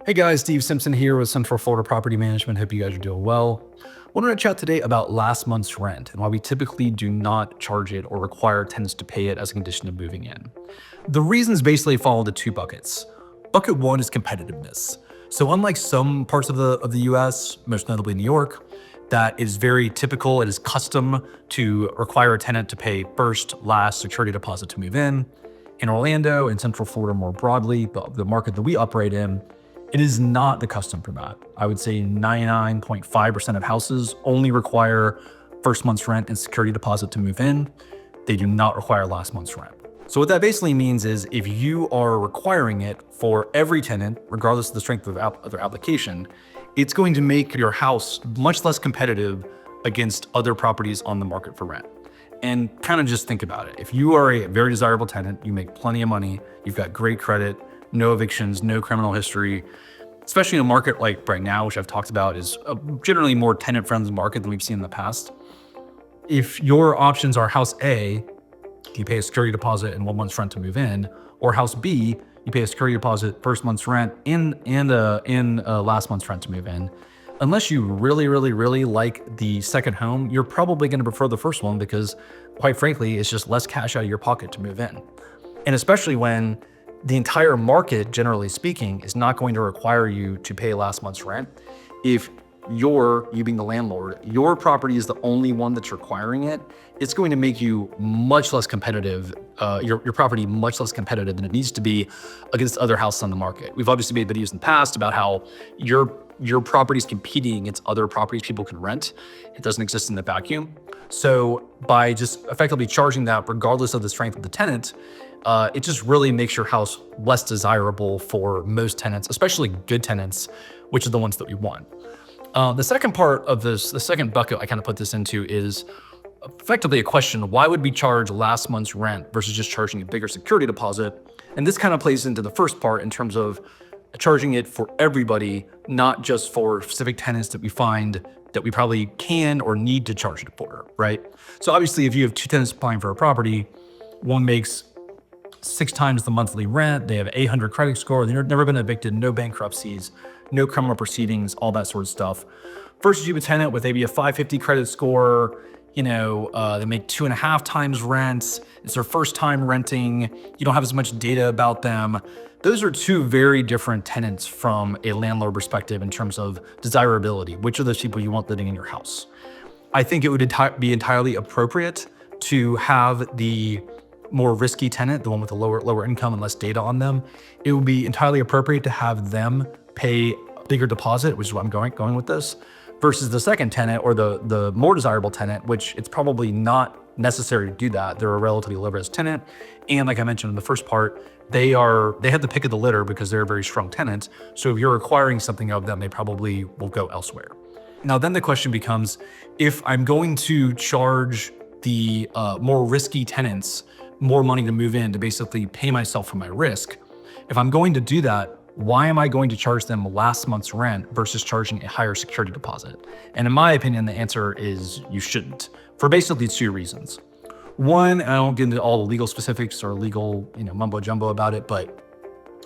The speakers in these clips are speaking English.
Hey guys, Steve Simpson here with Central Florida Property Management. Hope you guys are doing well. Wanted to chat today about last month's rent and why we typically do not charge it or require tenants to pay it as a condition of moving in. The reasons basically fall into two buckets. Bucket one is competitiveness. So unlike some parts of the US, most notably New York, that is very typical, it is custom to require a tenant to pay first, last security deposit to move in. In Orlando and Central Florida more broadly, the market that we operate in, it is not the custom for that. I would say 99.5% of houses only require first month's rent and security deposit to move in. They do not require last month's rent. So what that basically means is if you are requiring it for every tenant, regardless of the strength of their application, it's going to make your house much less competitive against other properties on the market for rent. And kind of just think about it. If you are a very desirable tenant, you make plenty of money, you've got great credit, no evictions, no criminal history, especially in a market like right now, which I've talked about is a generally more tenant-friendly market than we've seen in the past. If your options are house A, you pay a security deposit and 1 month's rent to move in, or house B, you pay a security deposit, first month's rent, and last month's rent to move in. Unless you really like the second home, you're probably going to prefer the first one because, quite frankly, it's just less cash out of your pocket to move in. And especially when the entire market, generally speaking, is not going to require you to pay last month's rent. If you being the landlord, your property is the only one that's requiring it, it's going to make you much less competitive, your property much less competitive than it needs to be against other houses on the market. We've obviously made videos in the past about how your property is competing against other properties people can rent. It doesn't exist in the vacuum. So by just effectively charging that regardless of the strength of the tenant, it just really makes your house less desirable for most tenants, especially good tenants, which are the ones that we want. The second part of this, the second bucket I kind of put this into is effectively a question: why would we charge last month's rent versus just charging a bigger security deposit? And this kind of plays into the first part in terms of charging it for everybody, not just for specific tenants that we find that we probably can or need to charge it for, right? So obviously if you have two tenants applying for a property, one makes 6 times the monthly rent, they have 800 credit score, they've never been evicted, no bankruptcies, no criminal proceedings, all that sort of stuff. Versus you have a tenant with maybe a 550 credit score, they make 2.5 times rent, it's their first time renting, you don't have as much data about them. Those are two very different tenants from a landlord perspective in terms of desirability. Which of those people you want living in your house? I think it would be entirely appropriate to have the more risky tenant, the one with the lower income and less data on them. It would be entirely appropriate to have them pay a bigger deposit, which is where I'm going with this, versus the second tenant or the more desirable tenant, which it's probably not necessary to do that. They're a relatively low risk tenant. And like I mentioned in the first part, they have the pick of the litter because they're a very strong tenant. So if you're requiring something of them, they probably will go elsewhere. Now, then the question becomes, if I'm going to charge the more risky tenants more money to move in to basically pay myself for my risk, if I'm going to do that, why am I going to charge them last month's rent versus charging a higher security deposit? And in my opinion, the answer is you shouldn't, for basically 2 reasons. One, I don't get into all the legal specifics or legal, mumbo jumbo about it, but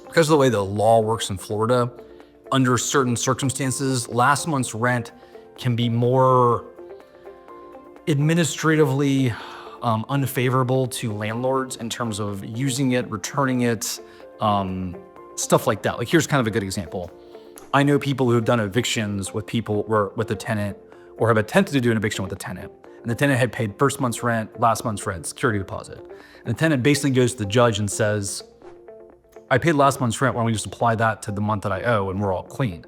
because of the way the law works in Florida, under certain circumstances, last month's rent can be more administratively unfavorable to landlords in terms of using it, returning it, stuff like that. Like, here's kind of a good example. I know people who have done evictions with a tenant, or have attempted to do an eviction with a tenant, and the tenant had paid first month's rent, last month's rent, security deposit. And the tenant basically goes to the judge and says, I paid last month's rent, why don't we just apply that to the month that I owe and we're all clean?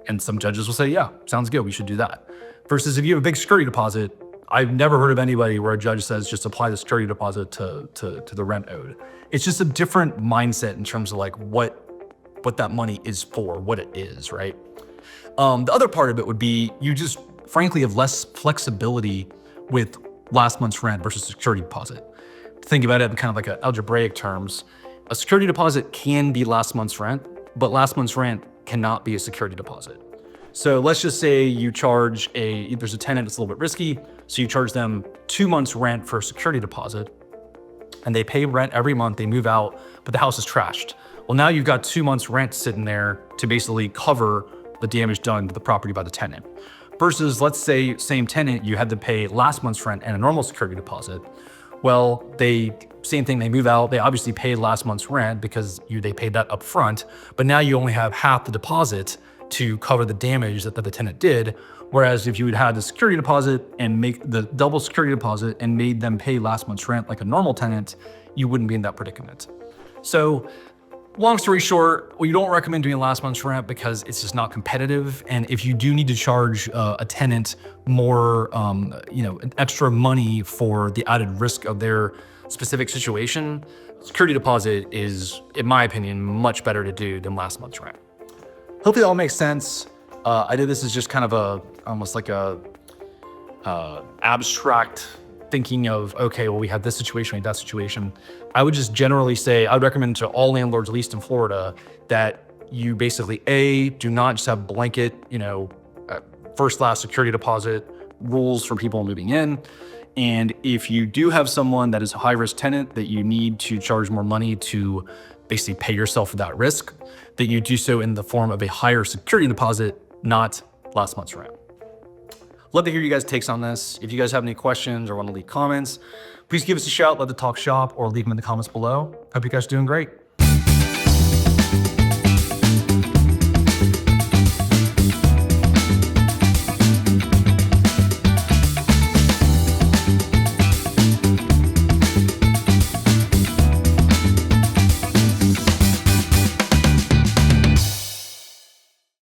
And some judges will say, yeah, sounds good, we should do that. Versus if you have a big security deposit, I've never heard of anybody where a judge says just apply the security deposit to the rent owed. It's just a different mindset in terms of like what that money is for, what it is, right? The other part of it would be you just frankly have less flexibility with last month's rent versus security deposit. Think about it in kind of like algebraic terms. A security deposit can be last month's rent, but last month's rent cannot be a security deposit. So let's just say you charge there's a tenant that's a little bit risky, so you charge them 2 months rent for a security deposit, and they pay rent every month, they move out, but the house is trashed. Well, now you've got 2 months rent sitting there to basically cover the damage done to the property by the tenant. Versus, let's say, same tenant, you had to pay last month's rent and a normal security deposit. Well, same thing, they move out, they obviously paid last month's rent because they paid that upfront, but now you only have half the deposit to cover the damage that the tenant did. Whereas if you had had the security deposit and make the double security deposit and made them pay last month's rent like a normal tenant, you wouldn't be in that predicament. So long story short, we don't recommend doing last month's rent because it's just not competitive. And if you do need to charge a tenant more, extra money for the added risk of their specific situation, security deposit is, in my opinion, much better to do than last month's rent. Hopefully that all makes sense. I did this as just kind of almost like a abstract thinking of, okay, well, we have this situation, we have that situation. I would just generally say, I would recommend to all landlords, at least in Florida, that you basically, do not just have blanket, first, last security deposit rules for people moving in. And if you do have someone that is a high-risk tenant that you need to charge more money to basically pay yourself for that risk, that you do so in the form of a higher security deposit, not last month's rent. Love to hear you guys' takes on this. If you guys have any questions or want to leave comments, please give us a shout, let the talk shop, or leave them in the comments below. Hope you guys are doing great.